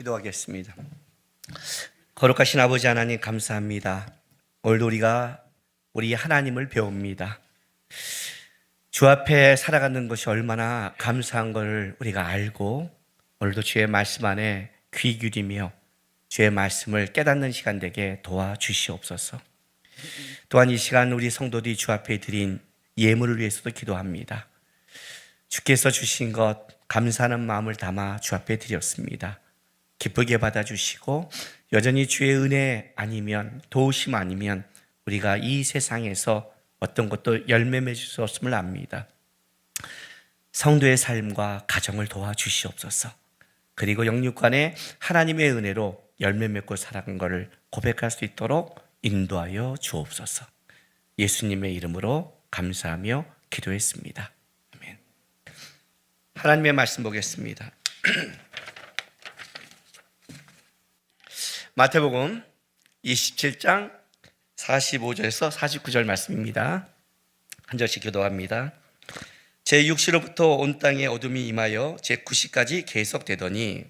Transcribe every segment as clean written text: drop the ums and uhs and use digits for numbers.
기도하겠습니다. 거룩하신 아버지 하나님 감사합니다. 오늘도 우리가 우리 하나님을 배웁니다. 주 앞에 살아가는 것이 얼마나 감사한 걸 우리가 알고 오늘도 주의 말씀 안에 귀 기울이며 주의 말씀을 깨닫는 시간 되게 도와주시옵소서. 또한 이 시간 우리 성도들이 주 앞에 드린 예물을 위해서도 기도합니다. 주께서 주신 것 감사하는 마음을 담아 주 앞에 드렸습니다. 기쁘게 받아주시고 여전히 주의 은혜 아니면 도우심 아니면 우리가 이 세상에서 어떤 것도 열매 맺을 수 없음을 압니다. 성도의 삶과 가정을 도와주시옵소서. 그리고 영육간에 하나님의 은혜로 열매 맺고 살아간 것을 고백할 수 있도록 인도하여 주옵소서. 예수님의 이름으로 감사하며 기도했습니다. 아멘. 하나님의 말씀 보겠습니다. 마태복음 27장 45절에서 49절 말씀입니다. 한 절씩 기도합니다. 제6시로부터 온 땅에 어둠이 임하여 제9시까지 계속되더니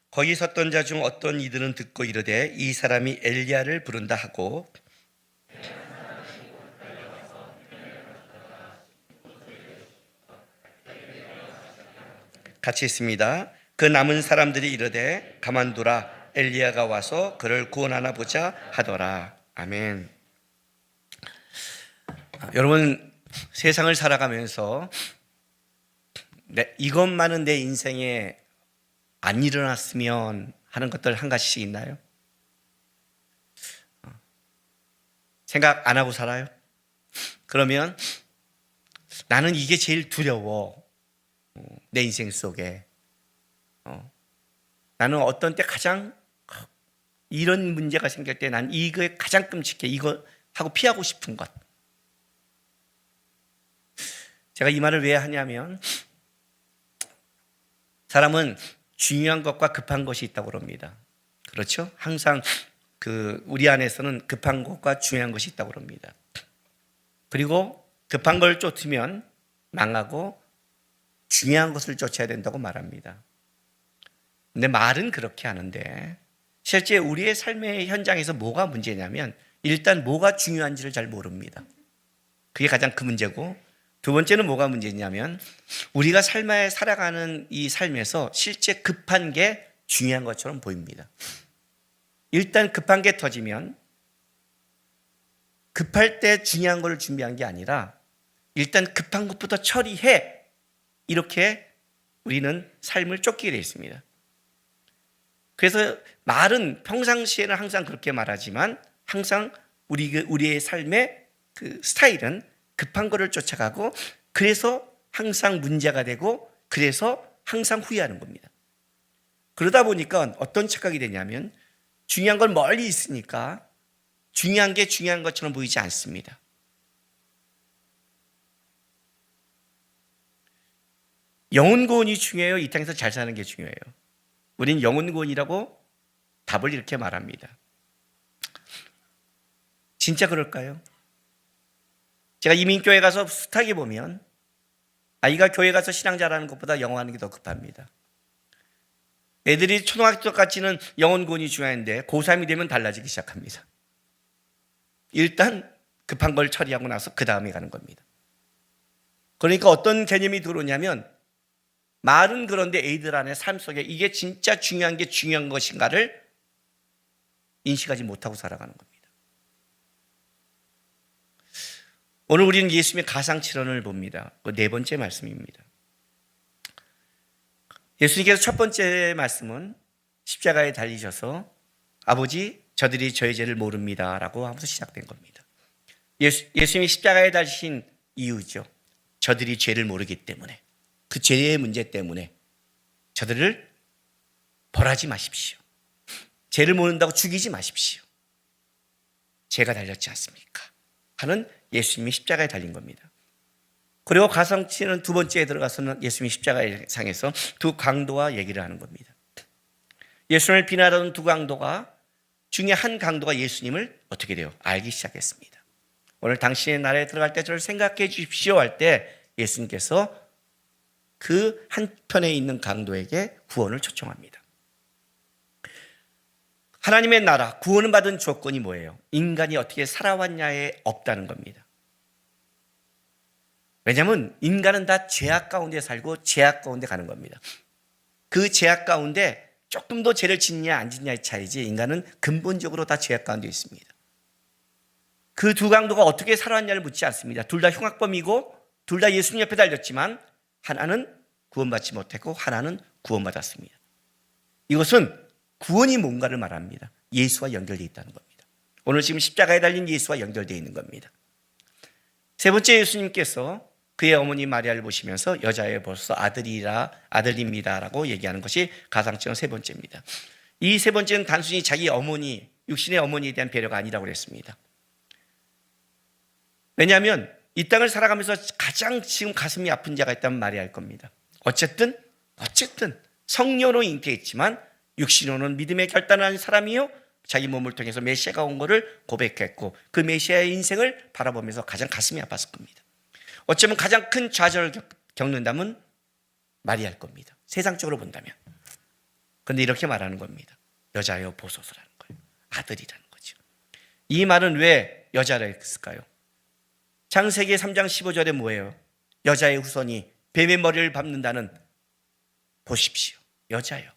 거기 섰던 자 중 어떤 이들은 듣고 이르되 이 사람이 엘리야를 부른다 하고 같이 있습니다. 그 남은 사람들이 이르되 가만두라 엘리야가 와서 그를 구원하나 보자 하더라. 아멘. 여러분 세상을 살아가면서 이것만은 내 인생에 안 일어났으면 하는 것들 한 가지씩 있나요? 생각 안 하고 살아요? 그러면 나는 이게 제일 두려워. 내 인생 속에 나는 어떤 때 가장 이런 문제가 생길 때 난 이거에 가장 끔찍해. 이거 하고 피하고 싶은 것. 제가 이 말을 왜 하냐면 사람은 중요한 것과 급한 것이 있다고 그럽니다. 그렇죠? 항상 우리 안에서는 급한 것과 중요한 것이 있다고 그럽니다. 그리고 급한 걸 쫓으면 망하고 중요한 것을 쫓아야 된다고 말합니다. 근데 말은 그렇게 하는데 실제 우리의 삶의 현장에서 뭐가 문제냐면 일단 뭐가 중요한지를 잘 모릅니다. 그게 가장 큰 문제고 두 번째는 뭐가 문제냐면 우리가 삶에 살아가는 이 삶에서 실제 급한 게 중요한 것처럼 보입니다. 일단 급한 게 터지면 급할 때 중요한 걸 준비한 게 아니라 일단 급한 것부터 처리해. 이렇게 우리는 삶을 쫓기게 되어 있습니다. 그래서 말은 평상시에는 항상 그렇게 말하지만 항상 우리의 삶의 그 스타일은 급한 거를 쫓아가고 그래서 항상 문제가 되고 그래서 항상 후회하는 겁니다. 그러다 보니까 어떤 착각이 되냐면 중요한 건 멀리 있으니까 중요한 게 중요한 것처럼 보이지 않습니다. 영혼 구원이 중요해요? 이 땅에서 잘 사는 게 중요해요? 우린 영혼 구원이라고 답을 이렇게 말합니다. 진짜 그럴까요? 제가 이민교회 가서 숱하게 보면 아이가 교회 가서 신앙 잘하는 것보다 영어하는 게 더 급합니다. 애들이 초등학교 때까지는 영혼 구원이 중요한데 고3이 되면 달라지기 시작합니다. 일단 급한 걸 처리하고 나서 그 다음에 가는 겁니다. 그러니까 어떤 개념이 들어오냐면 말은 그런데 애들 안에 삶 속에 이게 진짜 중요한 게 중요한 것인가를 인식하지 못하고 살아가는 겁니다. 오늘 우리는 예수님의 가상칠언을 봅니다. 그 네 번째 말씀입니다. 예수님께서 첫 번째 말씀은 십자가에 달리셔서 아버지 저들이 저의 죄를 모릅니다 라고 하면서 시작된 겁니다. 예수님이 십자가에 달리신 이유죠. 저들이 죄를 모르기 때문에 그 죄의 문제 때문에 저들을 벌하지 마십시오. 죄를 모른다고 죽이지 마십시오. 죄가 달렸지 않습니까? 하는 예수님이 십자가에 달린 겁니다. 그리고 가상치는 두 번째에 들어가서는 예수님이 십자가에 상에서 두 강도와 얘기를 하는 겁니다. 예수님을 비난하던 두 강도가 중에 한 강도가 예수님을 어떻게 돼요? 알기 시작했습니다. 오늘 당신의 나라에 들어갈 때 저를 생각해 주십시오 할 때 예수님께서 그 한편에 있는 강도에게 구원을 초청합니다. 하나님의 나라, 구원을 받은 조건이 뭐예요? 인간이 어떻게 살아왔냐에 없다는 겁니다. 왜냐하면 인간은 다 죄악 가운데 살고 죄악 가운데 가는 겁니다. 그 죄악 가운데 조금 더 죄를 짓냐 안 짓냐의 차이지 인간은 근본적으로 다 죄악 가운데 있습니다. 그 두 강도가 어떻게 살아왔냐를 묻지 않습니다. 둘 다 흉악범이고 둘 다 예수님 옆에 달렸지만 하나는 구원받지 못했고 하나는 구원받았습니다. 이것은 구원이 뭔가를 말합니다. 예수와 연결되어 있다는 겁니다. 오늘 지금 십자가에 달린 예수와 연결되어 있는 겁니다. 세 번째, 예수님께서 그의 어머니 마리아를 보시면서 여자의 벌써 아들입니다라고 얘기하는 것이 가상처럼 세 번째입니다. 이 세 번째는 단순히 자기 어머니, 육신의 어머니에 대한 배려가 아니라고 그랬습니다. 왜냐하면 이 땅을 살아가면서 가장 지금 가슴이 아픈 자가 있다면 마리아일 겁니다. 어쨌든 성녀로 잉태했지만 육신으로는 믿음의 결단한 사람이요 자기 몸을 통해서 메시아가 온 것을 고백했고 그 메시아의 인생을 바라보면서 가장 가슴이 아팠을 겁니다. 어쩌면 가장 큰 좌절을 겪는다면 마리아일 겁니다. 세상적으로 본다면. 그런데 이렇게 말하는 겁니다. 여자여 보소서라는 거예요. 아들이라는 거죠. 이 말은 왜 여자라 했을까요? 창세기 3장 15절에 뭐예요? 여자의 후손이 뱀의 머리를 밟는다는, 보십시오, 여자요.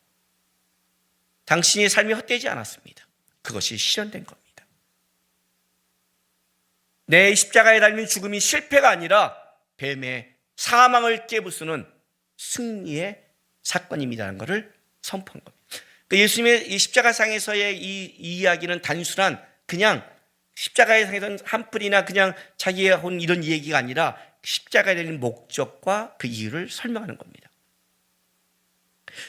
당신의 삶이 헛되지 않았습니다. 그것이 실현된 겁니다. 내 십자가에 달린 죽음이 실패가 아니라 뱀의 사망을 깨부수는 승리의 사건입니다라는 것을 선포한 겁니다. 그러니까 예수님의 이 십자가상에서의 이 이야기는 단순한 그냥 십자가의 상에서는 한풀이나 그냥 자기가 한 이런 얘기가 아니라 십자가에 달린 목적과 그 이유를 설명하는 겁니다.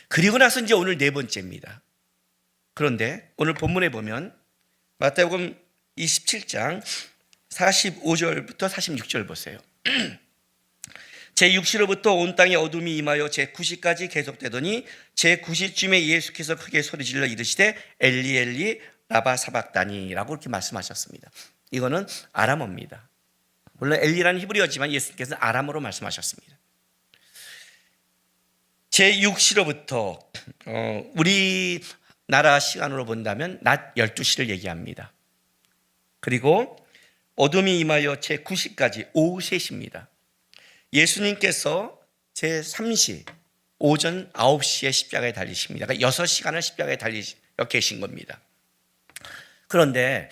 그리고 나서 이제 오늘 네 번째입니다. 그런데 오늘 본문에 보면 마태복음 27장 45절부터 46절 보세요. 제6시로부터 온 땅에 어둠이 임하여 제9시까지 계속되더니 제9시쯤에 예수께서 크게 소리질러 이르시되 엘리 엘리 라바 사박다니라고 이렇게 말씀하셨습니다. 이거는 아람어입니다. 물론 엘리라는 히브리어지만 예수님께서는 아람어로 말씀하셨습니다. 제6시로부터 우리나라 시간으로 본다면 낮 12시를 얘기합니다. 그리고 어둠이 임하여 제9시까지 오후 3시입니다. 예수님께서 제3시 오전 9시에 십자가에 달리십니다. 그러니까 6시간을 십자가에 달려 계신 겁니다. 그런데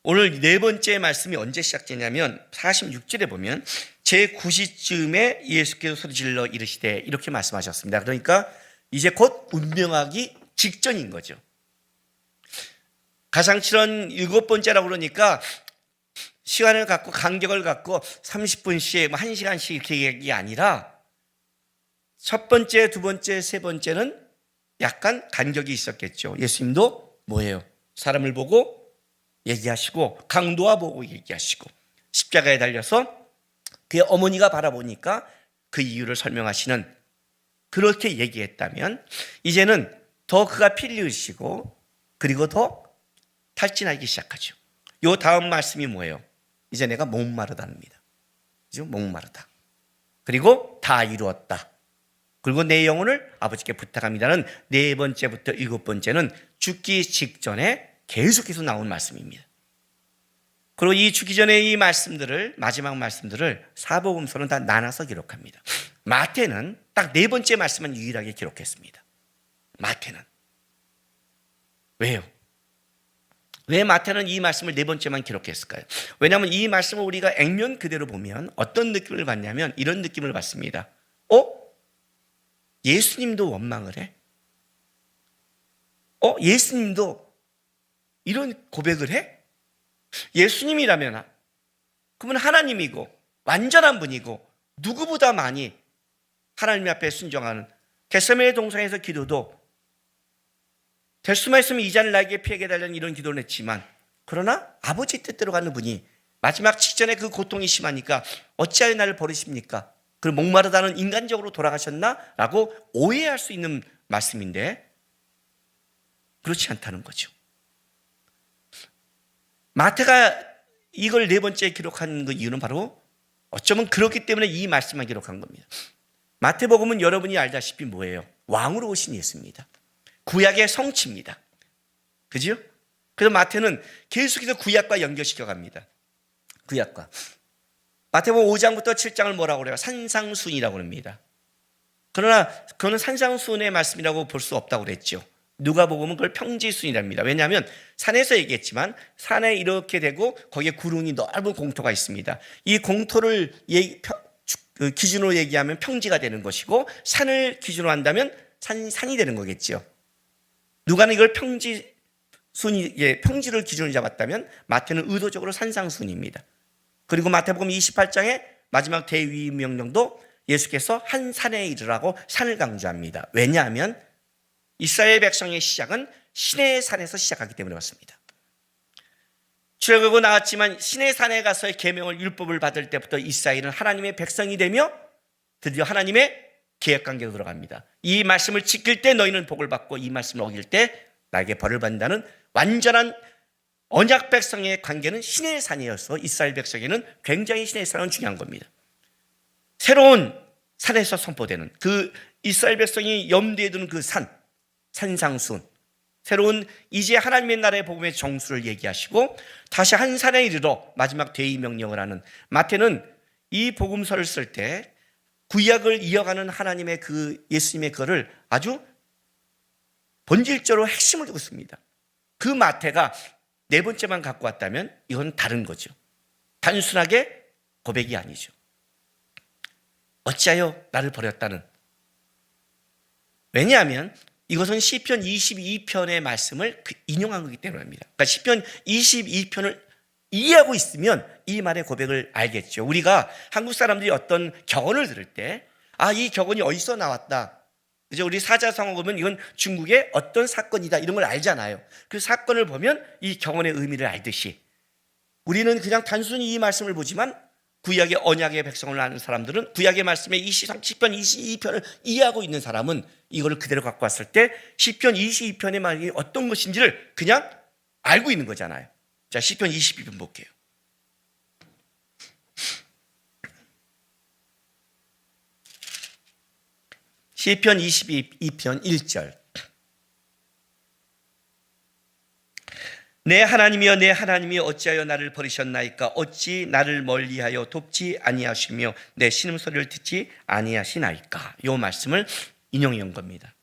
오늘 네 번째 말씀이 언제 시작되냐면 46절에 보면 제9시쯤에 예수께서 소리질러 이르시되 이렇게 말씀하셨습니다. 그러니까 이제 곧 운명하기 직전인 거죠. 가상칠언 7번째라고 그러니까 시간을 갖고 간격을 갖고 30분씩 1시간씩 이렇게 얘기 아니라 첫 번째, 두 번째, 세 번째는 약간 간격이 있었겠죠. 예수님도 뭐예요? 사람을 보고 얘기하시고 강도와 보고 얘기하시고 십자가에 달려서 그의 어머니가 바라보니까 그 이유를 설명하시는, 그렇게 얘기했다면 이제는 더 그가 피를 흘리시고 그리고 더 탈진하기 시작하죠. 요 다음 말씀이 뭐예요? 이제 내가 목마르다입니다. 그죠? 목마르다. 그리고 다 이루었다. 그리고 내 영혼을 아버지께 부탁합니다는 네 번째부터 일곱 번째는 죽기 직전에 계속해서 나온 말씀입니다. 그리고 이 죽기 전에 이 말씀들을, 마지막 말씀들을 사복음서는 다 나눠서 기록합니다. 마태는 딱 네 번째 말씀만 유일하게 기록했습니다. 마태는. 왜요? 왜 마태는 이 말씀을 네 번째만 기록했을까요? 왜냐하면 이 말씀을 우리가 액면 그대로 보면 어떤 느낌을 받냐면 이런 느낌을 받습니다. 예수님도 원망을 해? 예수님도 이런 고백을 해? 예수님이라면 그러면 하나님이고 완전한 분이고 누구보다 많이 하나님 앞에 순종하는, 겟세마네 동산에서 기도도 될 수만 있으면 이 잔을 나에게 피하게 해달라는 이런 기도를 했지만, 그러나 아버지 뜻대로 가는 분이 마지막 직전에 그 고통이 심하니까 어찌하여 나를 버리십니까? 그 목마르다는 인간적으로 돌아가셨나? 라고 오해할 수 있는 말씀인데 그렇지 않다는 거죠. 마태가 이걸 네 번째 기록한 그 이유는 바로 어쩌면 그렇기 때문에 이 말씀만 기록한 겁니다. 마태복음은 여러분이 알다시피 뭐예요? 왕으로 오신 예수입니다. 구약의 성취입니다. 그죠? 그래서 마태는 계속해서 구약과 연결시켜 갑니다. 구약과. 마태복음 5장부터 7장을 뭐라고 그래요? 산상순이라고 합니다. 그러나 그거는 산상순의 말씀이라고 볼 수 없다고 그랬죠. 누가복음은 그걸 평지순이랍니다. 왜냐하면 산에서 얘기했지만 산에 이렇게 되고 거기에 구릉이 넓은 공터가 있습니다. 이 공터를 기준으로 얘기하면 평지가 되는 것이고 산을 기준으로 한다면 산이 되는 거겠죠. 누가는 이걸 평지를 기준으로 잡았다면 마태는 의도적으로 산상순입니다. 그리고 마태복음 28장의 마지막 대위 명령도 예수께서 한 산에 이르라고 산을 강조합니다. 왜냐하면 이스라엘 백성의 시작은 시내 산에서 시작하기 때문에 그렇습니다. 출애굽은 나왔지만 시내 산에 가서의 계명을 율법을 받을 때부터 이스라엘은 하나님의 백성이 되며 드디어 하나님의 계약관계로 들어갑니다. 이 말씀을 지킬 때 너희는 복을 받고 이 말씀을 어길 때 나에게 벌을 받는다는 완전한 언약 백성의 관계는 시내 산이어서 이스라엘 백성에게는 굉장히 시내 산은 중요한 겁니다. 새로운 산에서 선포되는 그 이스라엘 백성이 염두에 두는 그 산상순, 새로운 이제 하나님의 나라의 복음의 정수를 얘기하시고 다시 한 산에 이르러 마지막 대의 명령을 하는 마태는 이 복음서를 쓸 때 구약을 이어가는 하나님의 그 예수님의 그거를 아주 본질적으로 핵심을 두고 있습니다. 그 마태가 네 번째만 갖고 왔다면 이건 다른 거죠. 단순하게 고백이 아니죠. 어찌하여 나를 버렸다는. 왜냐하면 이것은 시편 22편의 말씀을 인용한 거기 때문입니다. 그러니까 시편 22편을 이해하고 있으면 이 말의 고백을 알겠죠. 우리가 한국 사람들이 어떤 격언을 들을 때 이 격언이 어디서 나왔다. 그죠? 우리 사자성어 보면 이건 중국의 어떤 사건이다 이런 걸 알잖아요. 그 사건을 보면 이 격언의 의미를 알듯이 우리는 그냥 단순히 이 말씀을 보지만 구약의 언약의 백성을 아는 사람들은 구약의 말씀의 시편 22편을 이해하고 있는 사람은 이거를 그대로 갖고 왔을 때 시편 22편의 말이 어떤 것인지를 그냥 알고 있는 거잖아요. 자, 시편 22편 볼게요. 시편 22편 1절. 내 하나님이여 내 하나님이여 어찌하여 나를 버리셨나이까? 어찌 나를 멀리하여 돕지 아니하시며 내 신음소리를 듣지 아니하시나이까? 이 말씀을 인용해 온 겁니다.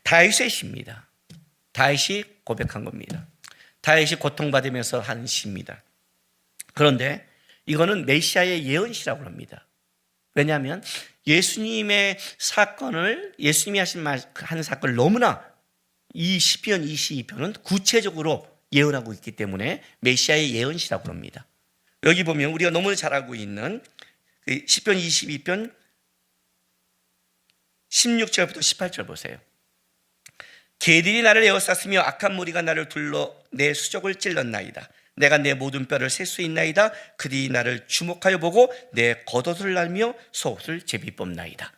다윗의 시입니다. 다윗이 고백한 겁니다. 다윗이 고통받으면서 한 시입니다. 그런데 이거는 메시아의 예언시라고 합니다. 왜냐하면 예수님의 사건을 예수님이 한 사건을 너무나 이 시편 22편은 구체적으로 예언하고 있기 때문에 메시아의 예언시라고 합니다. 여기 보면 우리가 너무 잘 알고 있는 시편 22편 16절부터 18절 보세요. 개들이 나를 에워쌌으며 악한 무리가 나를 둘러 내 수족을 찔렀나이다. 내가 내 모든 뼈를 셀 수 있나이다. 그들이 나를 주목하여 보고 내 겉옷을 날며 속옷을 제비 뽑나이다.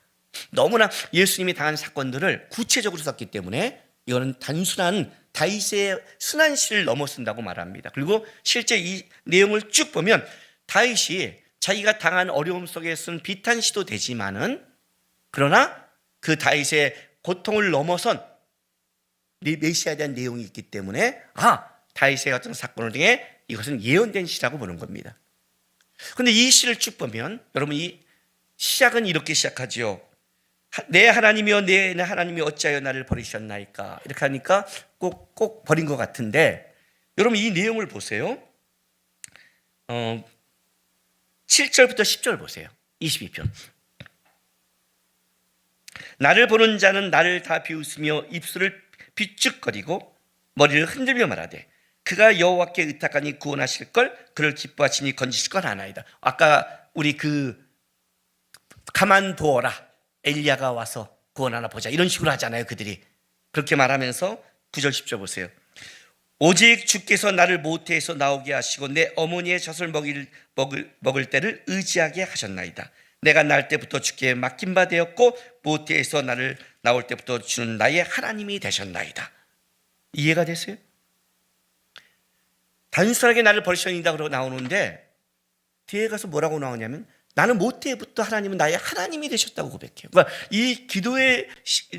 너무나 예수님이 당한 사건들을 구체적으로 썼기 때문에 이거는 단순한 다윗의 순한 시를 넘어선다고 말합니다. 그리고 실제 이 내용을 쭉 보면 다윗이 자기가 당한 어려움 속에 쓴 비탄시도 되지만은 그러나 그 다윗의 고통을 넘어선 메시아에 대한 내용이 있기 때문에 다윗의 어떤 사건을 통해 이것은 예언된 시라고 보는 겁니다. 그런데 이 시를 쭉 보면 여러분 이 시작은 이렇게 시작하죠. 내 하나님이여 내 하나님이 어찌하여 나를 버리셨나이까? 이렇게 하니까 꼭 버린 것 같은데 여러분 이 내용을 보세요. 7절부터 10절 보세요. 22편. 나를 보는 자는 나를 다 비웃으며 입술을 비축거리고 머리를 흔들며 말하되 그가 여호와께 의탁하니 구원하실 걸 그를 기뻐하시니 건지실 건 아나이다. 아까 우리 가만두어라. 엘리야가 와서 구원하나 보자. 이런 식으로 하잖아요. 그들이. 그렇게 말하면서 9절 10절 보세요. 오직 주께서 나를 모태에서 나오게 하시고 내 어머니의 젖을 먹을 때를 의지하게 하셨나이다. 내가 날 때부터 주께 맡긴 바 되었고 모태에서 나를 나올 때부터 주는 나의 하나님이 되셨나이다. 이해가 되세요? 단순하게 나를 버리셨습니다 그러고 나오는데 뒤에 가서 뭐라고 나오냐면 나는 모태부터 하나님은 나의 하나님이 되셨다고 고백해요. 그러니까 이 기도의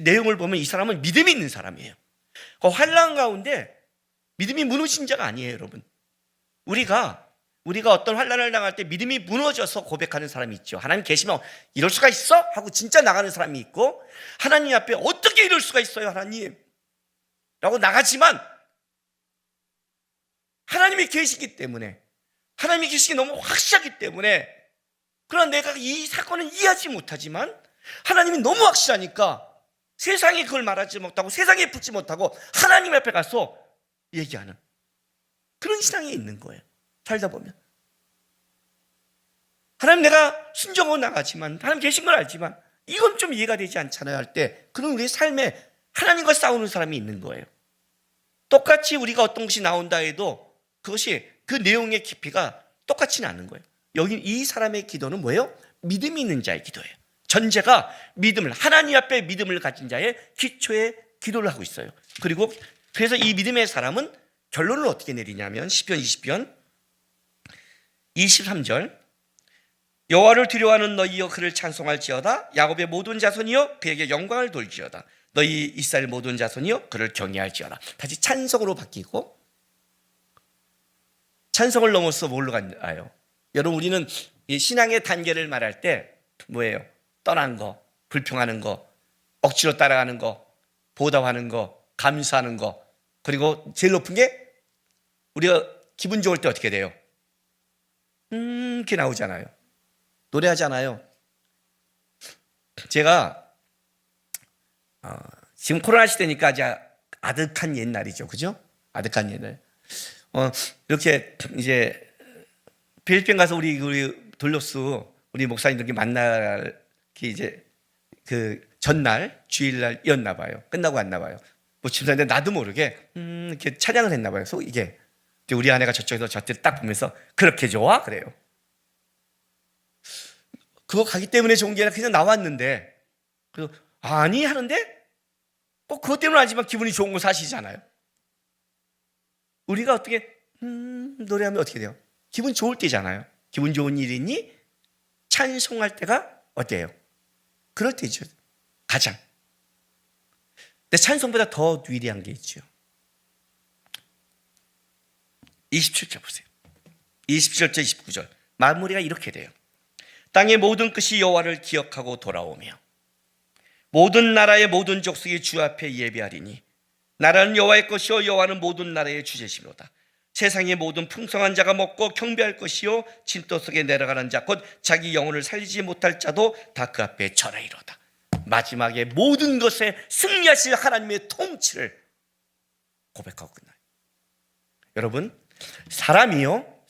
내용을 보면 이 사람은 믿음이 있는 사람이에요. 환난 가운데 믿음이 무너진 자가 아니에요, 여러분. 우리가 어떤 환난을 당할 때 믿음이 무너져서 고백하는 사람이 있죠. 하나님 계시면 이럴 수가 있어? 하고 진짜 나가는 사람이 있고, 하나님 앞에 어떻게 이럴 수가 있어요, 하나님? 라고 나가지만 하나님이 계시기 때문에, 하나님이 계시기 너무 확실하기 때문에, 그러나 내가 이 사건을 이해하지 못하지만 하나님이 너무 확실하니까 세상에 그걸 말하지 못하고 세상에 붙지 못하고 하나님 앞에 가서 얘기하는 그런 신앙이 있는 거예요. 살다 보면 하나님 내가 순종하고 나가지만 하나님 계신 걸 알지만 이건 좀 이해가 되지 않잖아요 할 때, 그런 우리의 삶에 하나님과 싸우는 사람이 있는 거예요. 똑같이 우리가 어떤 것이 나온다 해도 그것이 그 내용의 깊이가 똑같지는 않은 거예요. 여기 이 사람의 기도는 뭐예요? 믿음이 있는 자의 기도예요. 전제가 믿음을, 하나님 앞에 믿음을 가진 자의 기초의 기도를 하고 있어요. 그리고 그래서 이 믿음의 사람은 결론을 어떻게 내리냐면 시편 20편 23절, 여호와를 두려워하는 너희여 그를 찬송할지어다. 야곱의 모든 자손이여 그에게 영광을 돌지어다. 너희 이스라엘 모든 자손이여 그를 경외할지어다. 다시 찬송으로 바뀌고, 찬송을 넘어서 뭘로 가요? 여러분, 우리는 이 신앙의 단계를 말할 때 뭐예요? 떠난 거, 불평하는 거, 억지로 따라가는 거, 보답하는 거, 감사하는 거, 그리고 제일 높은 게 우리가 기분 좋을 때 어떻게 돼요? 이렇게 나오잖아요. 노래하잖아요. 제가 지금 코로나 시대니까 아주 아득한 옛날이죠, 그죠? 아득한 옛날. 이렇게 이제 필리핀 가서 우리 돌로스 우리 목사님들께 만날 이제 그 전날 주일날이었나 봐요. 끝나고 왔나 봐요. 뭐 집사인데 나도 모르게 이렇게 찬양을 했나 봐요. 그래서 이게 우리 아내가 저쪽에서 저때 딱 보면서 그렇게 좋아? 그래요. 그거 가기 때문에 좋은 게 아니라 그냥 나왔는데, 그래서 아니 하는데 꼭 그것 때문은 아니지만 기분이 좋은 거 사실이잖아요. 우리가 어떻게 노래하면 어떻게 돼요? 기분 좋을 때잖아요. 기분 좋은 일이 있니? 찬송할 때가 어때요? 그럴 때죠. 가장. 근데 찬송보다 더 위대한 게 있죠. 27절 보세요. 27절 29절 마무리가 이렇게 돼요. 땅의 모든 끝이 여호와를 기억하고 돌아오며 모든 나라의 모든 족속이 주 앞에 예배하리니 나라는 여호와의 것이요 여호와는 모든 나라의 주제시로다. 세상의 모든 풍성한 자가 먹고 경배할 것이요 진토 속에 내려가는 자 곧 자기 영혼을 살리지 못할 자도 다 그 앞에 절하리로다. 마지막에 모든 것에 승리하실 하나님의 통치를 고백하고 끝나요. 여러분, 사람이요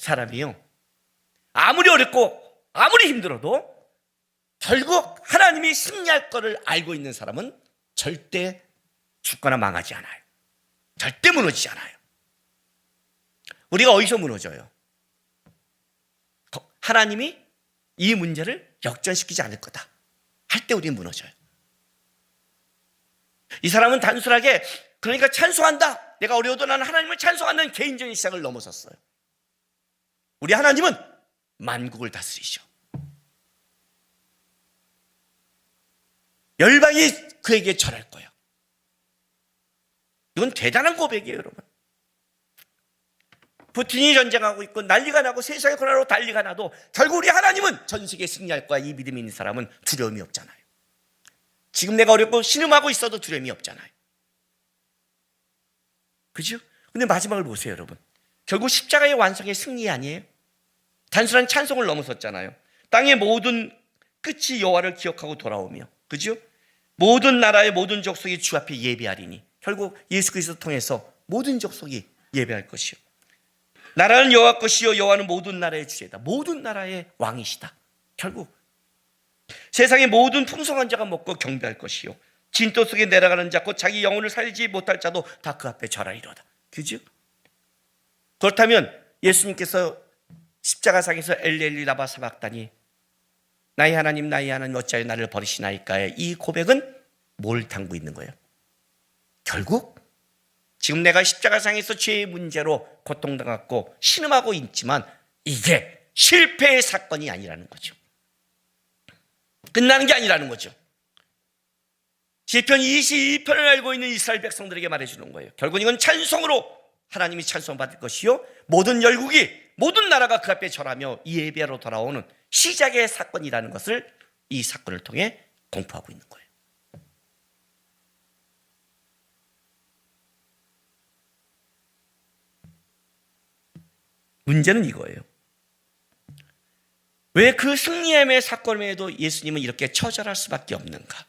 아무리 어렵고 아무리 힘들어도 결국 하나님이 승리할 것을 알고 있는 사람은 절대 죽거나 망하지 않아요. 절대 무너지지 않아요. 우리가 어디서 무너져요? 하나님이 이 문제를 역전시키지 않을 거다 할 때 우리는 무너져요. 이 사람은 단순하게 그러니까 찬송한다, 내가 어려워도 나는 하나님을 찬송하는 개인적인 시작을 넘어섰어요. 우리 하나님은 만국을 다스리셔. 열방이 그에게 절할 거야. 이건 대단한 고백이에요, 여러분. 푸틴이 전쟁하고 있고 난리가 나고 세상의 고난으로 난리가 나도 결국 우리 하나님은 전 세계에 승리할 거야. 이 믿음이 있는 사람은 두려움이 없잖아요. 지금 내가 어렵고 신음하고 있어도 두려움이 없잖아요. 그죠? 근데 마지막을 보세요, 여러분. 결국 십자가의 완성의 승리 아니에요? 단순한 찬송을 넘어섰잖아요. 땅의 모든 끝이 여호와를 기억하고 돌아오며, 그죠? 모든 나라의 모든 족속이 주 앞에 예배하리니, 결국 예수 그리스도 통해서 모든 족속이 예배할 것이요. 나라는 여호와 것이요 여호와는 모든 나라의 주제다. 모든 나라의 왕이시다. 결국 세상의 모든 풍성한 자가 먹고 경배할 것이요 진토 속에 내려가는 자 곧 자기 영혼을 살리지 못할 자도 다 그 앞에 절하리로다. 그죠? 그렇다면 예수님께서 십자가상에서 엘리엘리 라마 사박다니 나의 하나님 어찌하여 나를 버리시나이까의 이 고백은 뭘 담고 있는 거예요? 결국 지금 내가 십자가상에서 죄의 문제로 고통당하고 신음하고 있지만 이게 실패의 사건이 아니라는 거죠. 끝나는 게 아니라는 거죠. 시편 22편을 알고 있는 이스라엘 백성들에게 말해주는 거예요. 결국 이건 찬송으로 하나님이 찬송받을 것이요, 모든 열국이, 모든 나라가 그 앞에 절하며 이 예배로 돌아오는 시작의 사건이라는 것을 이 사건을 통해 공포하고 있는 거예요. 문제는 이거예요. 왜 그 승리함의 사건에도 예수님은 이렇게 처절할 수밖에 없는가?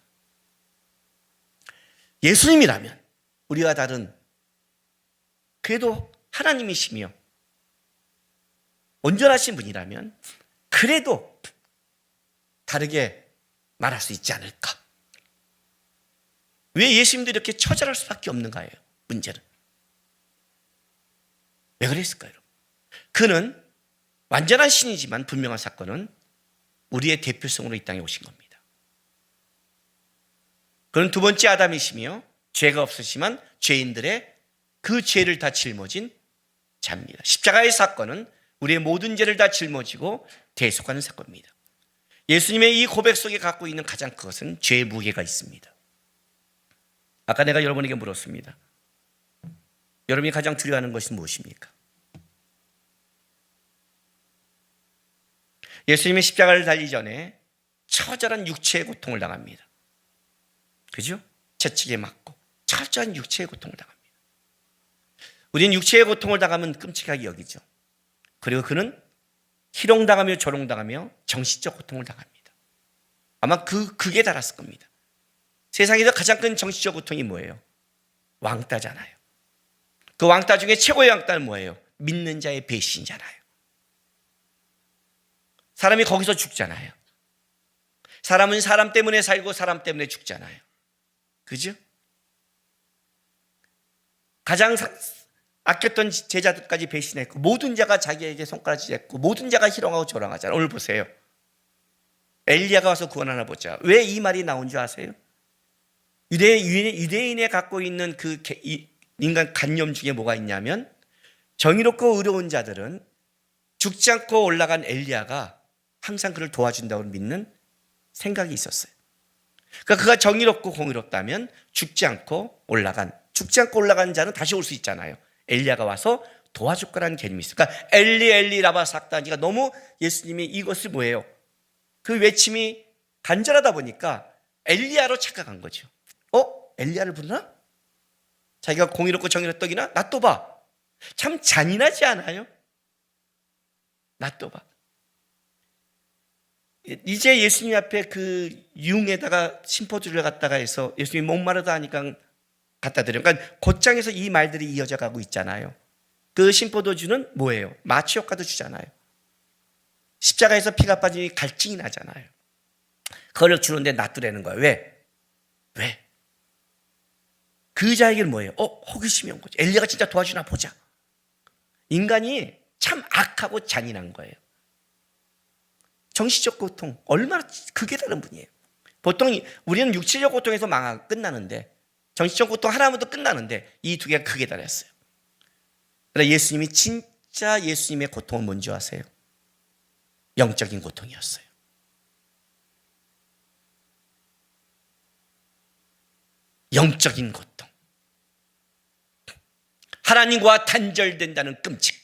예수님이라면 우리와 다른, 그래도 하나님이시며 온전하신 분이라면 그래도 다르게 말할 수 있지 않을까? 왜 예수님도 이렇게 처절할 수밖에 없는가예요, 문제는. 왜 그랬을까요? 그는 완전한 신이지만 분명한 사건은 우리의 대표성으로 이 땅에 오신 겁니다. 그는 두 번째 아담이시며 죄가 없으시만 죄인들의 그 죄를 다 짊어진 자입니다. 십자가의 사건은 우리의 모든 죄를 다 짊어지고 대속하는 사건입니다. 예수님의 이 고백 속에 갖고 있는 가장 큰 것은 죄의 무게가 있습니다. 아까 내가 여러분에게 물었습니다. 여러분이 가장 두려워하는 것이 무엇입니까? 예수님이 십자가를 달리 전에 처절한 육체의 고통을 당합니다. 그죠? 채찍에 맞고 철저한 육체의 고통을 당합니다. 우리는 육체의 고통을 당하면 끔찍하게 여기죠. 그리고 그는 희롱당하며 조롱당하며 정신적 고통을 당합니다. 아마 극에 달았을 겁니다. 세상에서 가장 큰 정신적 고통이 뭐예요? 왕따잖아요. 그 왕따 중에 최고의 왕따는 뭐예요? 믿는 자의 배신이잖아요. 사람이 거기서 죽잖아요. 사람은 사람 때문에 살고 사람 때문에 죽잖아요. 그죠? 가장 아꼈던 제자들까지 배신했고 모든 자가 자기에게 손가락질했고 모든 자가 희롱하고 조롱하잖아요. 오늘 보세요. 엘리야가 와서 구원하나 보자. 왜 이 말이 나온 줄 아세요? 유대인에 갖고 있는 그 인간 관념 중에 뭐가 있냐면 정의롭고 의로운 자들은 죽지 않고 올라간 엘리야가 항상 그를 도와준다고 믿는 생각이 있었어요. 그러니까 그가 정의롭고 공의롭다면 죽지 않고 올라간 자는 다시 올 수 있잖아요. 엘리야가 와서 도와줄 거라는 개념이 있어요. 그러니까 엘리 엘리 라바 삭다니가 너무 예수님이 이것을 뭐예요? 그 외침이 간절하다 보니까 엘리야로 착각한 거죠. 엘리야를 부르나? 자기가 공의롭고 정의롭더기나? 놔둬봐. 참 잔인하지 않아요? 놔둬봐. 이제 예수님 앞에 그 융에다가 심포주를 갖다가 해서 예수님이 목마르다 하니까 갖다 드려요. 그러니까 곧장에서 이 말들이 이어져 가고 있잖아요. 그 심포도주는 뭐예요? 마취 효과도 주잖아요. 십자가에서 피가 빠지니 갈증이 나잖아요. 그걸 주는데 놔두라는 거예요. 왜? 그 자에게는 뭐예요? 호기심이 온 거죠. 엘리야가 진짜 도와주나 보자. 인간이 참 악하고 잔인한 거예요. 정신적 고통 얼마나 극에 다른 분이에요. 보통 우리는 육체적 고통에서 끝나는데 정신적 고통 하나만 더 끝나는데 이 두 개가 극에 달했어요. 그러나 예수님이 진짜 예수님의 고통은 뭔지 아세요? 영적인 고통이었어요. 영적인 고통. 하나님과 단절된다는 끔찍함.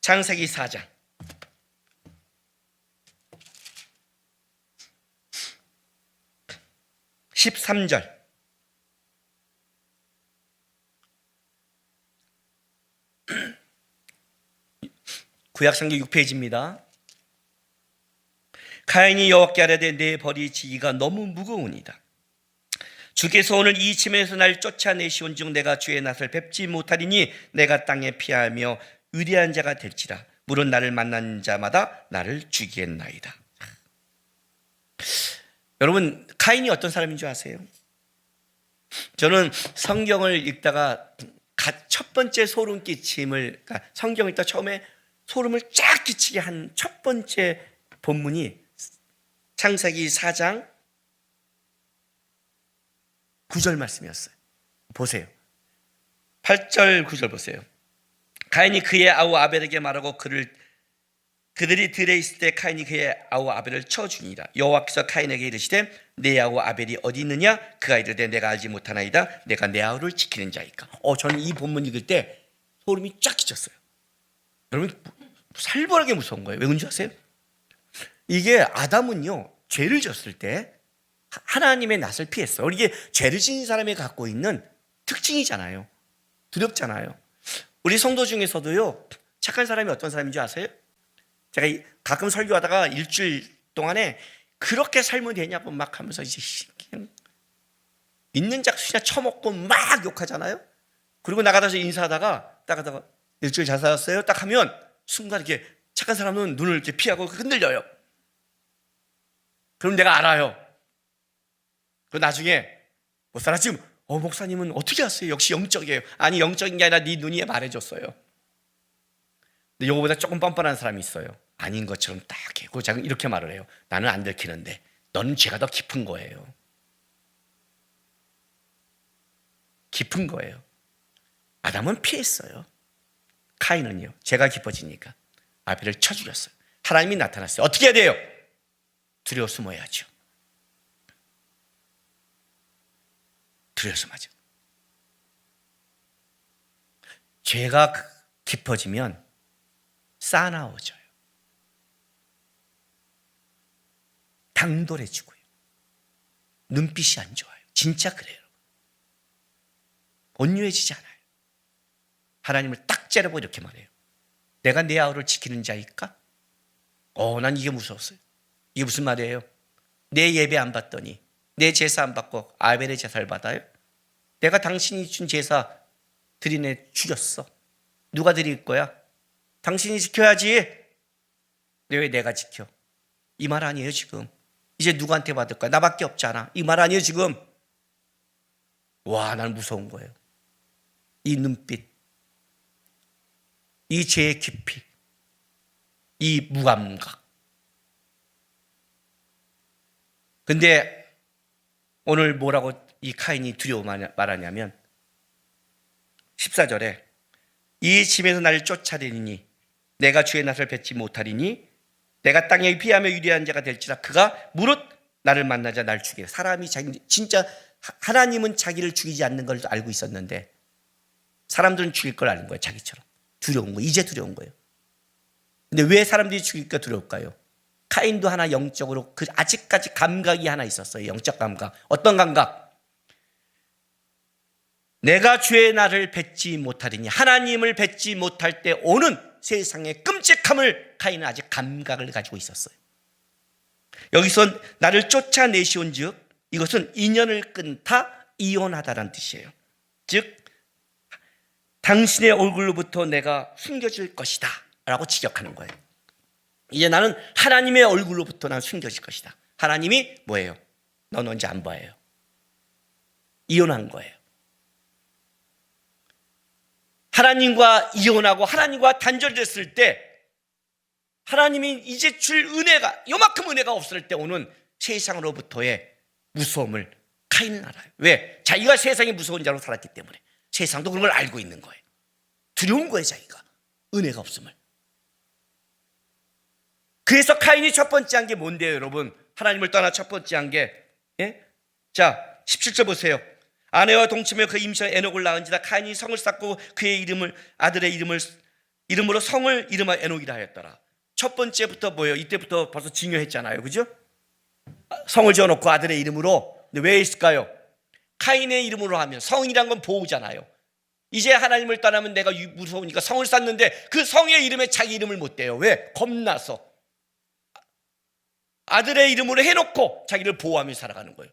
창세기 4장 13절. 구약성경 6페이지입니다. 가인이 여호와께 아뢰되 내 벌이 지기가 너무 무거우니이다. 주께서 오늘 이 침에서 날 쫓아내시온 중 내가 주의 낯을 뵙지 못하리니 내가 땅에 피하며 위대한 자가 될지라. 물은 나를 만난 자마다 나를 죽이겠나이다. 여러분, 가인이 어떤 사람인 줄 아세요? 저는 성경을 읽다가 첫 번째 소름 끼침을, 그러니까 성경을 읽다 처음에 소름을 쫙 끼치게 한 첫 번째 본문이 창세기 4장 9절 말씀이었어요. 보세요. 8절 9절 보세요. 가인이 그의 아우 아벨에게 말하고 그들이 들에 있을 때 가인이 그의 아우 아벨을 쳐주니라. 여호와께서 가인에게 이르시되 내 아우 아벨이 어디 있느냐? 그가 이르되 내가 알지 못하나이다. 내가 내 아우를 지키는 자이까. 저는 이 본문 읽을 때 소름이 쫙 끼쳤어요. 여러분 살벌하게 무서운 거예요. 왜 그런지 아세요? 이게 아담은요 죄를 졌을 때 하나님의 낯을 피했어요. 이게 죄를 지은 사람이 갖고 있는 특징이잖아요. 두렵잖아요. 우리 성도 중에서도요 착한 사람이 어떤 사람인 줄 아세요? 제가 가끔 설교하다가 일주일 동안에 그렇게 살면 되냐고 막 하면서 이제 그냥 있는 작수나 처먹고 막 욕하잖아요. 그리고 나가다가 인사하다가 일주일 잘 살았어요 딱 하면 순간 이렇게 착한 사람은 눈을 이렇게 피하고 흔들려요. 그럼 내가 알아요. 그 나중에 못 살아 지금 목사님은 어떻게 아세요? 역시 영적이에요. 아니 영적인 게 아니라 네 눈이 말해줬어요. 근데 이거보다 조금 뻔뻔한 사람이 있어요. 아닌 것처럼 딱 해고 이렇게 말을 해요. 나는 안 들키는데 너는 죄가 더 깊은 거예요. 깊은 거예요. 아담은 피했어요. 카인은요 죄가 깊어지니까 아벨을 쳐 죽였어요. 하나님이 나타났어요. 어떻게 해야 돼요? 두려워 숨어야죠. 두려워 숨어야죠. 죄가 깊어지면 싸나워져요. 당돌해지고요. 눈빛이 안 좋아요. 진짜 그래요. 온유해지지 않아요. 하나님을 딱 째려보고 이렇게 말해요. 내가 내 아우를 지키는 자일까? 난 이게 무서웠어요. 이게 무슨 말이에요? 내 예배 안 받더니 내 제사 안 받고 아벨의 제사를 받아요? 내가 당신이 준 제사 드리네 죽였어. 누가 드릴 거야? 당신이 지켜야지. 왜 내가 지켜? 이 말 아니에요 지금. 이제 누구한테 받을 거야? 나밖에 없잖아. 이 말 아니에요 지금. 와, 난 무서운 거예요. 이 눈빛, 이 죄의 깊이, 이 무감각. 근데 오늘 뭐라고 이 카인이 두려워 말하냐면 14절에 이 집에서 나를 쫓아내리니 내가 주의 낯을 뵙지 못하리니 내가 땅에 피하며 유리한 자가 될지라 그가 무릇 나를 만나자 날 죽이라. 사람이 진짜 하나님은 자기를 죽이지 않는 걸 알고 있었는데 사람들은 죽일 걸 아는 거예요. 자기처럼 두려운 거예요. 이제 두려운 거예요. 근데 왜 사람들이 죽일까 두려울까요? 카인도 하나 영적으로 아직까지 감각이 하나 있었어요. 영적 감각. 어떤 감각? 내가 주의 날을 뵙지 못하리니 하나님을 뵙지 못할 때 오는 세상의 끔찍함을 카인은 아직 감각을 가지고 있었어요. 여기서 나를 쫓아내시온 즉 이것은 인연을 끊다 이혼하다라는 뜻이에요. 즉 당신의 얼굴로부터 내가 숨겨질 것이다 라고 지적하는 거예요. 이제 나는 하나님의 얼굴로부터 난 숨겨질 것이다. 하나님이 뭐예요? 넌 이제 안 봐요. 이혼한 거예요. 하나님과 이혼하고 하나님과 단절됐을 때 하나님이 이제 줄 은혜가 요만큼 은혜가 없을 때 오는 세상으로부터의 무서움을 카인은 알아요. 왜? 자기가 세상이 무서운 자로 살았기 때문에 세상도 그런 걸 알고 있는 거예요. 두려운 거예요. 자기가 은혜가 없음을. 그래서 카인이 첫 번째 한 게 뭔데요 여러분? 하나님을 떠나 첫 번째 한 게 자 17절 보세요. 아내와 동침하여 그 임신 에녹을 낳은지라 카인이 성을 쌓고 그의 아들의 이름으로 성을 이름하여 에녹이라 하였더라. 첫 번째부터 뭐예요? 이때부터 벌써 징여했잖아요. 그죠? 성을 지어놓고 아들의 이름으로. 근데 왜 있을까요? 카인의 이름으로 하면 성이란 건 보호잖아요. 이제 하나님을 떠나면 내가 무서우니까 성을 쌓는데 그 성의 이름에 자기 이름을 못 대요. 왜? 겁나서. 아들의 이름으로 해놓고 자기를 보호하며 살아가는 거예요.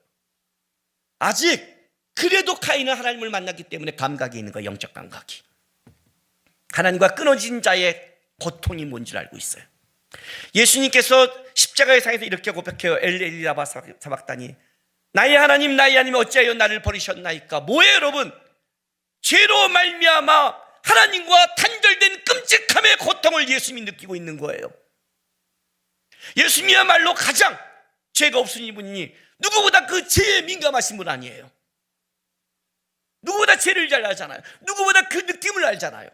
아직 그래도 카인은 하나님을 만났기 때문에 감각이 있는 거예요. 영적 감각이. 하나님과 끊어진 자의 고통이 뭔지 알고 있어요. 예수님께서 십자가의 상에서 이렇게 고백해요. 엘리 라바 사박다니 나의 하나님 어찌하여 나를 버리셨나이까. 뭐예요 여러분? 죄로 말미암아 하나님과 단절된 끔찍함의 고통을 예수님이 느끼고 있는 거예요. 예수님이야말로 가장 죄가 없으신 분이니 누구보다 그 죄에 민감하신 분 아니에요. 누구보다 죄를 잘 알잖아요. 누구보다 그 느낌을 알잖아요.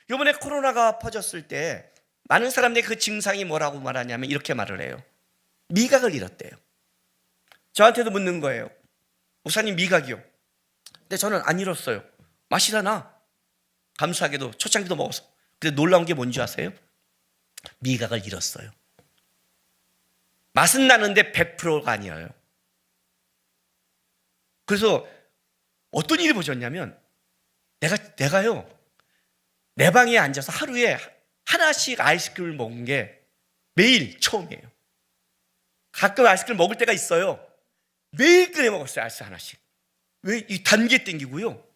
이번에 코로나가 퍼졌을 때 많은 사람들이 그 증상이 뭐라고 말하냐면 이렇게 말을 해요. 미각을 잃었대요. 저한테도 묻는 거예요. 목사님, 미각이요? 근데 저는 안 잃었어요. 맛이 나나? 감사하게도 초창기도 먹어서. 근데 놀라운 게 뭔지 아세요? 미각을 잃었어요. 맛은 나는데 100%가 아니에요. 그래서 어떤 일이 벌어졌냐면 내가요 내 방에 앉아서 하루에 하나씩 아이스크림을 먹은 게 매일 처음이에요. 가끔 아이스크림 먹을 때가 있어요. 매일 꺼내 먹었어요. 아이스 하나씩. 왜? 이 단 게 땡기고요.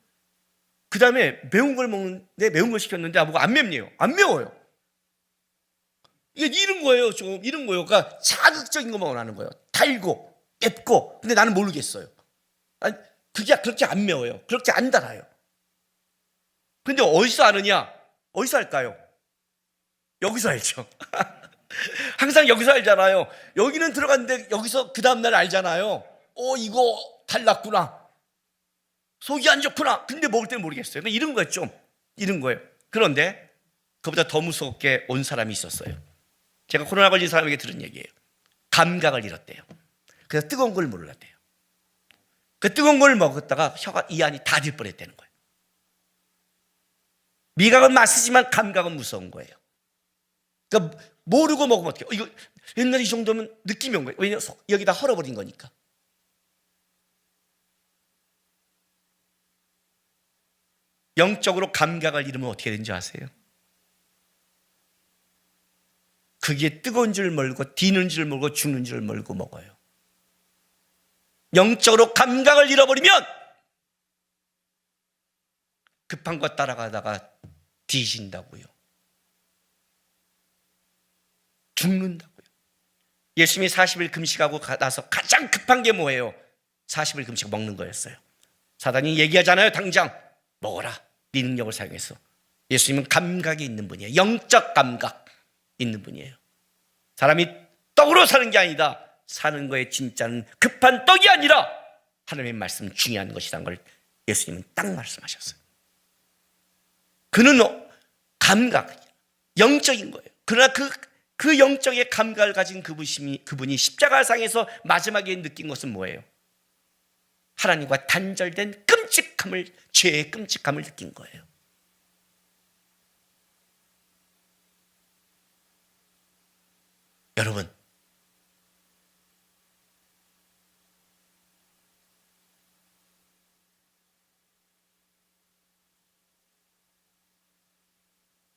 그 다음에 매운 걸 먹는데 매운 걸 시켰는데 뭐가 안 맵네요. 안 매워요. 이게 이런 거예요. 좀 이런 거예요. 그러니까 자극적인 것만 원하는 거예요. 달고 맵고. 근데 나는 모르겠어요. 아니, 그게 그렇게 안 매워요. 그렇게 안 달아요. 근데 어디서 아느냐? 어디서 알까요? 여기서 알죠. 항상 여기서 알잖아요. 여기는 들어갔는데 여기서 그 다음날 알잖아요. 이거 달랐구나. 속이 안 좋구나. 근데 먹을 때는 모르겠어요. 이런 거예요. 좀 이런 거예요. 그런데 그보다 더 무섭게 온 사람이 있었어요. 제가 코로나 걸린 사람에게 들은 얘기예요. 감각을 잃었대요. 그래서 뜨거운 걸 몰랐대요. 그 뜨거운 걸 먹었다가 혀가 이 안이 다 될 뻔했다는 거예요. 미각은 맛이지만 감각은 무서운 거예요. 그러니까 모르고 먹으면 어떡해요? 이거 옛날에 이 정도면 느낌이 온 거예요. 왜냐면 여기다 헐어버린 거니까. 영적으로 감각을 잃으면 어떻게 되는지 아세요? 그게 뜨거운 줄 모르고 디는 줄 모르고 죽는 줄 모르고 먹어요. 영적으로 감각을 잃어버리면 급한 거 따라가다가 뒤진다고요. 죽는다고요. 예수님이 40일 금식하고 나서 가장 급한 게 뭐예요? 40일 금식 먹는 거였어요. 사단이 얘기하잖아요. 당장 먹어라. 네 능력을 사용해서. 예수님은 감각이 있는 분이에요. 영적 감각 있는 분이에요. 사람이 떡으로 사는 게 아니다. 사는 거에 진짜는 급한 떡이 아니라 하나님의 말씀은 중요한 것이라는 걸 예수님은 딱 말씀하셨어요. 그는 감각, 영적인 거예요. 그러나 그 영적의 감각을 가진 그분이 십자가상에서 마지막에 느낀 것은 뭐예요? 하나님과 단절된 끔찍함을, 죄의 끔찍함을 느낀 거예요. 여러분,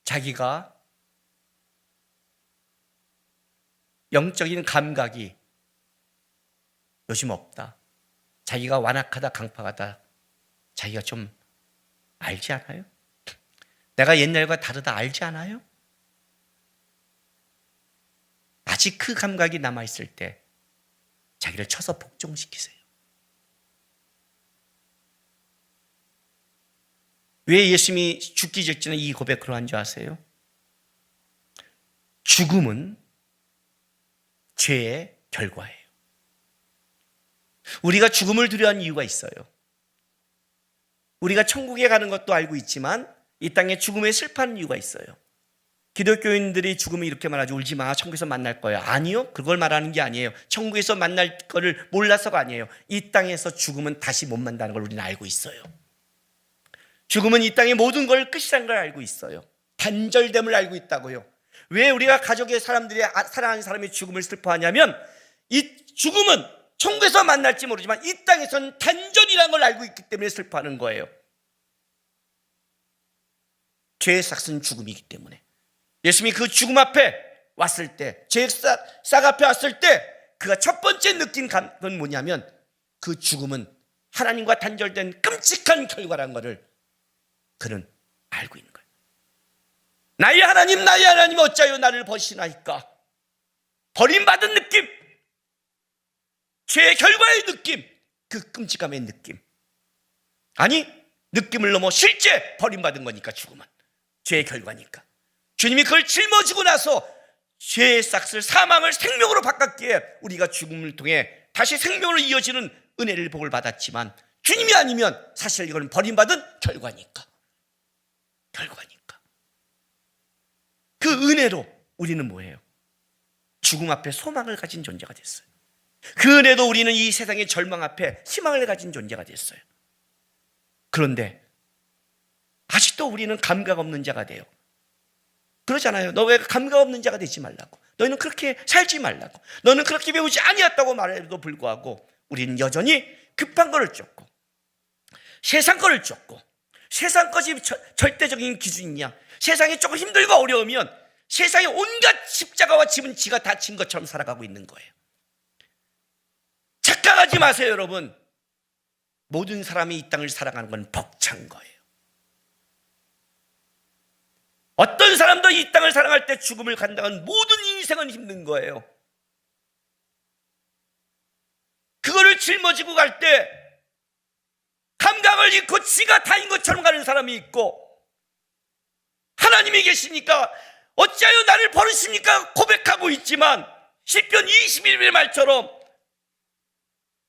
자기가 영적인 감각이 요즘 없다. 자기가 완악하다, 강팍하다. 자기가 좀 알지 않아요? 내가 옛날과 다르다 알지 않아요? 아직 그 감각이 남아있을 때 자기를 쳐서 복종시키세요. 왜 예수님이 죽기 직전에 이 고백을 한 줄 아세요? 죽음은 죄의 결과예요. 우리가 죽음을 두려워하는 이유가 있어요. 우리가 천국에 가는 것도 알고 있지만 이 땅에 죽음에 슬퍼하는 이유가 있어요. 기독교인들이 죽음을 이렇게 말하죠. 울지 마, 천국에서 만날 거예요. 아니요, 그걸 말하는 게 아니에요. 천국에서 만날 거를 몰라서가 아니에요. 이 땅에서 죽음은 다시 못 만나는 걸 우리는 알고 있어요. 죽음은 이 땅의 모든 걸 끝이라는 걸 알고 있어요. 단절됨을 알고 있다고요. 왜 우리가 가족의 사람들이 사랑하는 사람의 죽음을 슬퍼하냐면 이 죽음은 천국에서 만날지 모르지만 이 땅에서는 단절이라는 걸 알고 있기 때문에 슬퍼하는 거예요. 죄의 삭은 죽음이기 때문에. 예수님이 그 죽음 앞에 왔을 때, 죄의 싹 앞에 왔을 때 그가 첫 번째 느낀 건 뭐냐면 그 죽음은 하나님과 단절된 끔찍한 결과라는 것을 그는 알고 있는 거예요. 나의 하나님 어찌하여 나를 버리시나이까. 버림받은 느낌, 죄의 결과의 느낌, 그 끔찍함의 느낌. 아니, 느낌을 넘어 실제 버림받은 거니까. 죽음은 죄의 결과니까. 주님이 그걸 짊어지고 나서 죄의 싹을, 사망을 생명으로 바꿨기에 우리가 죽음을 통해 다시 생명으로 이어지는 은혜를 복을 받았지만 주님이 아니면 사실 이건 버림받은 결과니까. 그 은혜로 우리는 뭐예요? 죽음 앞에 소망을 가진 존재가 됐어요. 그 은혜도 우리는 이 세상의 절망 앞에 희망을 가진 존재가 됐어요. 그런데 아직도 우리는 감각 없는 자가 돼요. 그러잖아요. 너 왜 감각 없는 자가 되지 말라고. 너희는 그렇게 살지 말라고. 너는 그렇게 배우지 아니었다고 말해도 불구하고 우리는 여전히 급한 거를 쫓고 세상 거를 쫓고 세상 것이 절대적인 기준이냐. 세상이 조금 힘들고 어려우면 세상의 온갖 십자가와 짐은 지가 다친 것처럼 살아가고 있는 거예요. 착각하지 마세요, 여러분. 모든 사람이 이 땅을 살아가는 건 벅찬 거예요. 어떤 사람도 이 땅을 살아갈 때 죽음을 간다는 모든 인생은 힘든 거예요. 그거를 짊어지고 갈 때 감각을 잃고 지가 다인 것처럼 가는 사람이 있고, 하나님이 계시니까 어찌하여 나를 버리십니까? 고백하고 있지만 시편 21의 말처럼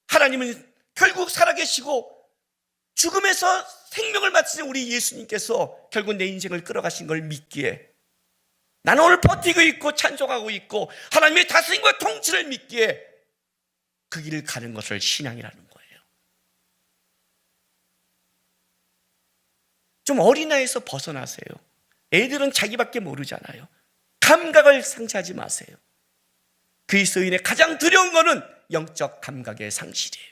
하나님은 결국 살아계시고 죽음에서 생명을 바치신 우리 예수님께서 결국 내 인생을 끌어가신 걸 믿기에, 나는 오늘 버티고 있고 찬송하고 있고 하나님의 다스림과 통치를 믿기에 그 길을 가는 것을 신앙이라는 거예요. 좀 어린아이에서 벗어나세요. 애들은 자기밖에 모르잖아요. 감각을 상실하지 마세요. 그리스도인의 가장 두려운 것은 영적 감각의 상실이에요.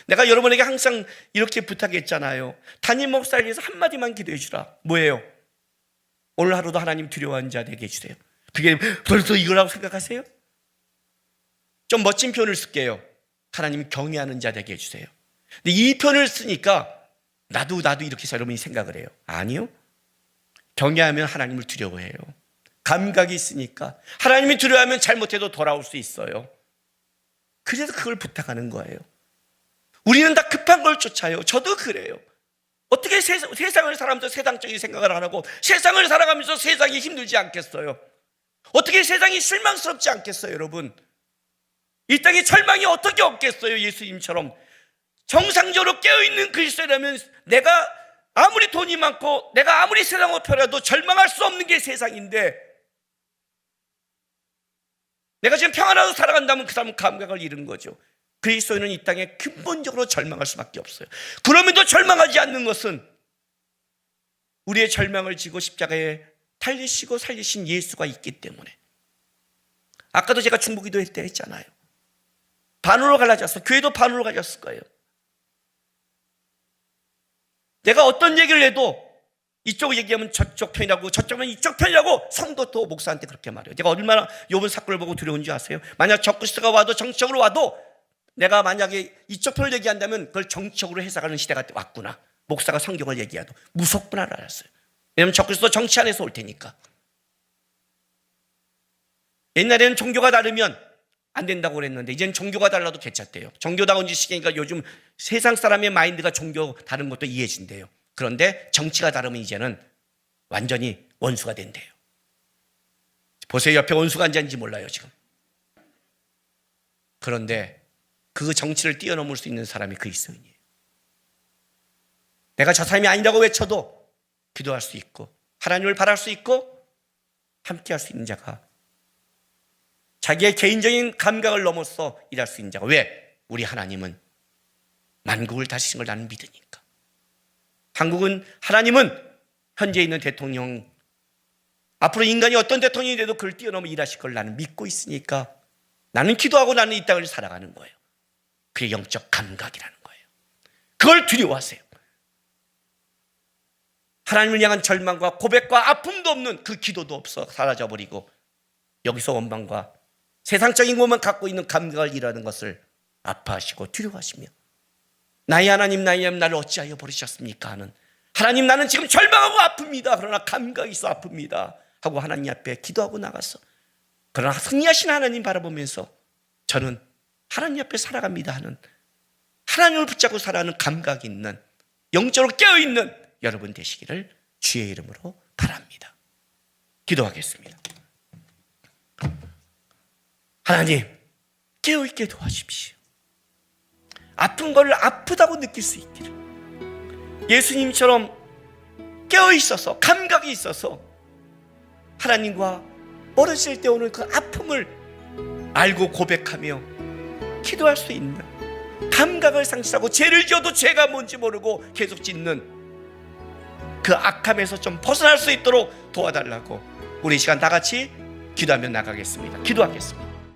내가 여러분에게 항상 이렇게 부탁했잖아요. 담임 목사에 대해서 한마디만 기도해 주라. 뭐예요? 오늘 하루도 하나님 두려워하는 자 되게 해주세요. 그게 벌써 이거라고 생각하세요? 좀 멋진 표현을 쓸게요. 하나님 경외하는 자 되게 해주세요. 근데 이 표현을 쓰니까 나도 이렇게 해서 여러분이 생각을 해요. 아니요. 경외하면 하나님을 두려워해요. 감각이 있으니까 하나님이 두려워하면 잘못해도 돌아올 수 있어요. 그래서 그걸 부탁하는 거예요. 우리는 다 급한 걸 쫓아요. 저도 그래요. 어떻게 세상을 살아가면서 세상적인 생각을 안 하고 세상을 살아가면서 세상이 힘들지 않겠어요? 어떻게 세상이 실망스럽지 않겠어요, 여러분? 이 땅에 절망이 어떻게 없겠어요, 예수님처럼. 정상적으로 깨어있는 그리스도라면 내가 아무리 돈이 많고 내가 아무리 세상을 펴려도 절망할 수 없는 게 세상인데, 내가 지금 평안하게 살아간다면 그 사람은 감각을 잃은 거죠. 그리스도인은 이 땅에 근본적으로 절망할 수밖에 없어요. 그럼에도 절망하지 않는 것은 우리의 절망을 지고 십자가에 달리시고 살리신 예수가 있기 때문에. 아까도 제가 중보기도 때 했잖아요. 반으로 갈라졌어. 교회도 반으로 갈렸을 거예요. 내가 어떤 얘기를 해도 이쪽 얘기하면 저쪽 편이라고, 저쪽은 이쪽 편이라고 성도도 목사한테 그렇게 말해요. 제가 얼마나 이번 사건을 보고 두려운지 아세요? 만약 적그리스도가 와도 정치적으로 와도 내가 만약에 이쪽 편을 얘기한다면 그걸 정치적으로 해석하는 시대가 왔구나. 목사가 성경을 얘기해도 무섭구나를 알았어요. 왜냐하면 적그리스도 정치 안에서 올 테니까. 옛날에는 종교가 다르면 안 된다고 그랬는데 이제는 종교가 달라도 괜찮대요. 종교다운 시기니까 요즘 세상 사람의 마인드가 종교 다른 것도 이해진대요. 그런데 정치가 다르면 이제는 완전히 원수가 된대요. 보세요. 옆에 원수가 앉았는지 몰라요, 지금. 그런데 그 정치를 뛰어넘을 수 있는 사람이 그리스도인이에요. 내가 저 사람이 아니라고 외쳐도 기도할 수 있고 하나님을 바랄 수 있고 함께할 수 있는 자가, 자기의 개인적인 감각을 넘어서 일할 수 있는 자가. 왜? 우리 하나님은 만국을 다스리신 걸 나는 믿으니까. 한국은, 하나님은 현재 있는 대통령, 앞으로 인간이 어떤 대통령이 돼도 그걸 뛰어넘어 일하실 걸 나는 믿고 있으니까 나는 기도하고 나는 이 땅을 살아가는 거예요. 그게 영적 감각이라는 거예요. 그걸 두려워하세요. 하나님을 향한 절망과 고백과 아픔도 없는 그 기도도 없어 사라져버리고 여기서 원망과 세상적인 것만 갖고 있는 감각을 일하는 것을 아파하시고 두려워하시며, 나의 하나님, 나의 하나님, 나를 어찌하여 버리셨습니까 하는, 하나님 나는 지금 절망하고 아픕니다. 그러나 감각이 있어 아픕니다 하고 하나님 앞에 기도하고 나가서, 그러나 승리하신 하나님 바라보면서 저는 하나님 앞에 살아갑니다 하는, 하나님을 붙잡고 살아가는 감각이 있는, 영적으로 깨어있는 여러분 되시기를 주의 이름으로 바랍니다. 기도하겠습니다. 하나님, 깨어있게 도와주십시오. 아픈 거를 아프다고 느낄 수 있기를, 예수님처럼 깨어 있어서 감각이 있어서 하나님과 멀어질 때 오는 그 아픔을 알고 고백하며 기도할 수 있는 감각을 상실하고, 죄를 지어도 죄가 뭔지 모르고 계속 짓는 그 악함에서 좀 벗어날 수 있도록 도와달라고 우리 이 시간 다 같이 기도하며 나가겠습니다. 기도하겠습니다.